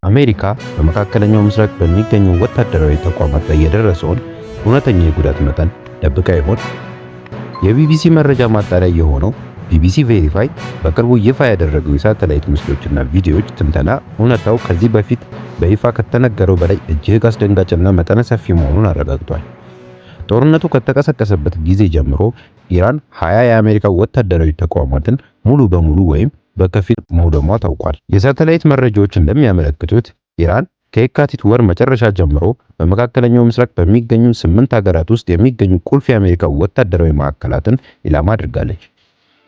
አሜሪካ በመካከለኛው ምስራቅ በሚገኙ ወታደራዊ ተቋማት ላይ የደረሰውን እውነተኛ የጉዳት መጠን ደብቃ ይሆን? የቢቢሲ መረጃ ማጣሪያ የሆነው ቢቢሲ ቬሪፋይ በቅርቡ ይፋ ያደረገው የሳተላይት ምስሎችና ቪዲዮዎች ትንተና እውነታው ከዚህ በፊት በይፋ ከተነገረው በላይ እጅግ አስደንጋጭና መጠነ ሰፊ መሆኑን አረጋግጧል። ጦርነቱ ከተቀሰቀሰበት ጊዜ ጀምሮ ኢራን 20 የአሜሪካ ወታደራዊ ተቋማትን ሙሉ በሙሉ ወይም በከፊል መውደሟ ታውቋል። የሳተላይት መረጃዎች እንደሚያመለክቱት ኢራን ከየካቲት ወር መጨረሻ ጀምሮ በመካከለኛው ምስራቅ በሚገኙ 8 ሀገራት ውስጥ የሚገኙ ቁልፍ የአሜሪካ ወታደራዊ ማዕከላትን ኢላማ አድርጋለች።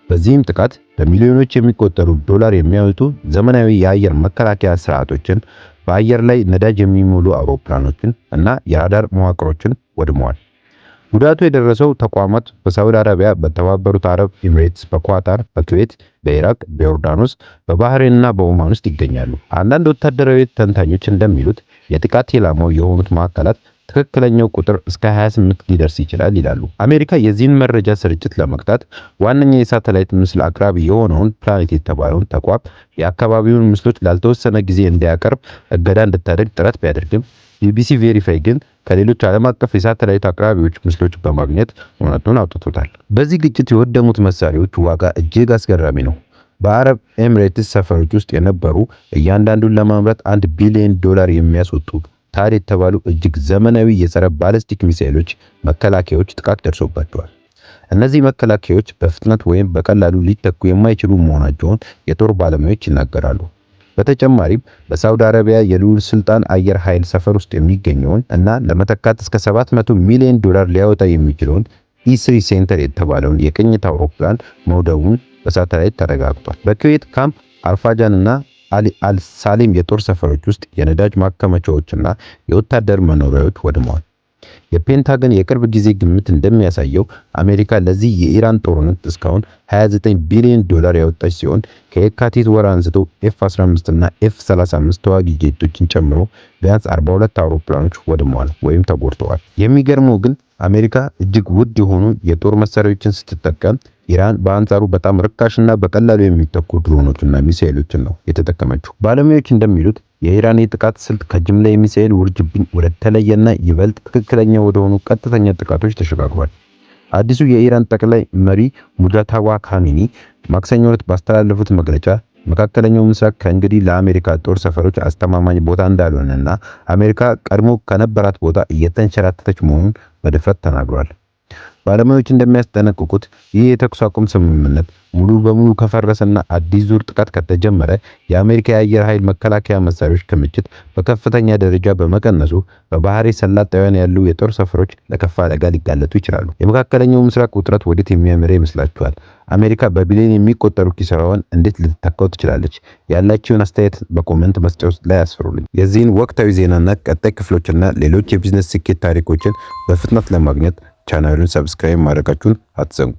በዚህም ጥቃት በሚሊዮኖች የሚቆጠሩ ዶላር የሚያወጡ ዘመናዊ የአየር መከላከያ ስርዓቶችን፣ በአየር ላይ ነዳጅ የሚሞሉ አውሮፕላኖችን እና የራዳር መዋቅሮችን ወድመዋል። ጉዳቱ የደረሰው ተቋማት በሳውዲ አረቢያ፣ በተባበሩት አረብ ኤሚሬትስ፣ በኳታር፣ በኩዌት፣ በኢራቅ፣ በዮርዳኖስ፣ በባህሬን እና በኦማን ውስጥ ይገኛሉ። አንዳንድ ወታደራዊ ተንታኞች እንደሚሉት የጥቃት ኢላማው የሆኑት ማዕከላት ትክክለኛው ቁጥር እስከ 28 ሊደርስ ይችላል ይላሉ። አሜሪካ የዚህን መረጃ ስርጭት ለመቅጣት ዋነኛ የሳተላይት ምስል አቅራቢ የሆነውን ፕላኔት የተባለውን ተቋም የአካባቢውን ምስሎች ላልተወሰነ ጊዜ እንዲያቀርብ እገዳ እንድታደርግ ጥረት ቢያደርግም ቢቢሲ ቬሪፋይ ግን ከሌሎች ዓለም አቀፍ የሳተላይት አቅራቢዎች ምስሎች በማግኘት እውነቱን አውጥቶታል። በዚህ ግጭት የወደሙት መሳሪያዎች ዋጋ እጅግ አስገራሚ ነው። በአረብ ኤሚሬትስ ሰፈሮች ውስጥ የነበሩ እያንዳንዱን ለማምረት $1 ቢሊዮን የሚያስወጡ ታድ የተባሉ እጅግ ዘመናዊ የጸረ ባሊስቲክ ሚሳኤሎች መከላከያዎች ጥቃት ደርሶባቸዋል። እነዚህ መከላከያዎች በፍጥነት ወይም በቀላሉ ሊተኩ የማይችሉ መሆናቸውን የጦር ባለሙያዎች ይናገራሉ። በተጨማሪም በሳውዲ አረቢያ የልዑል ሱልጣን አየር ኃይል ሰፈር ውስጥ የሚገኘውን እና ለመተካት እስከ $700 ሚሊዮን ሊያወጣ የሚችለውን E3 ሴንተር የተባለውን የቅኝት አውሮፕላን መውደሙን በሳተላይት ተረጋግጧል። በኩዌት ካምፕ አልፋጃን እና አልሳሌም የጦር ሰፈሮች ውስጥ የነዳጅ ማከማቻዎችና የወታደር መኖሪያዎች ወድመዋል። የፔንታገን የቅርብ ጊዜ ግምት እንደሚያሳየው አሜሪካ ለዚህ የኢራን ጦርነት እስካሁን $29 ቢሊዮን ያወጣች ሲሆን ከየካቲት ወር አንስቶ F-15 እና F-35 ተዋጊ ጄቶችን ጨምሮ ቢያንስ 42 አውሮፕላኖች ወድመዋል ወይም ተጎድተዋል። የሚገርመው ግን አሜሪካ እጅግ ውድ የሆኑ የጦር መሳሪያዎችን ስትጠቀም ኢራን በአንጻሩ በጣም ርካሽና በቀላሉ የሚተኩ ድሮኖችና ሚሳኤሎችን ነው የተጠቀመችው። ባለሙያዎች እንደሚሉት የኢራን የጥቃት ስልት ከጅምላ የሚሳኤል ውርጅብኝ ወደ ተለየና ይበልጥ ትክክለኛ ወደሆኑ ቀጥተኛ ጥቃቶች ተሸጋግሯል። አዲሱ የኢራን ጠቅላይ መሪ ሙጃታባ ካሚኒ ማክሰኞ ዕለት ባስተላለፉት መግለጫ መካከለኛው ምስራቅ ከእንግዲህ ለአሜሪካ ጦር ሰፈሮች አስተማማኝ ቦታ እንዳልሆነና አሜሪካ ቀድሞ ከነበራት ቦታ እየተንሸራተተች መሆኑን በድፍረት ተናግሯል። ባለሙያዎች እንደሚያስጠነቅቁት ይህ የተኩስ አቁም ስምምነት ሙሉ በሙሉ ከፈረሰና አዲስ ዙር ጥቃት ከተጀመረ የአሜሪካ የአየር ኃይል መከላከያ መሳሪያዎች ክምችት በከፍተኛ ደረጃ በመቀነሱ በባህሬ ሰላጤያን ያሉ የጦር ሰፈሮች ለከፋ አደጋ ሊጋለጡ ይችላሉ። የመካከለኛው ምስራቅ ውጥረት ወዴት የሚያመራ ይመስላችኋል? አሜሪካ በቢሊዮን የሚቆጠሩ ኪሳራዋን እንዴት ልትተካው ትችላለች? ያላችሁን አስተያየት በኮሜንት መስጫ ውስጥ ላይ አስፍሩልኝ። የዚህን ወቅታዊ ዜናና ቀጣይ ክፍሎችና ሌሎች የቢዝነስ ስኬት ታሪኮችን በፍጥነት ለማግኘት ቻናሉን ሰብስክራይብ ማድረጋችሁን አትዘንጉ።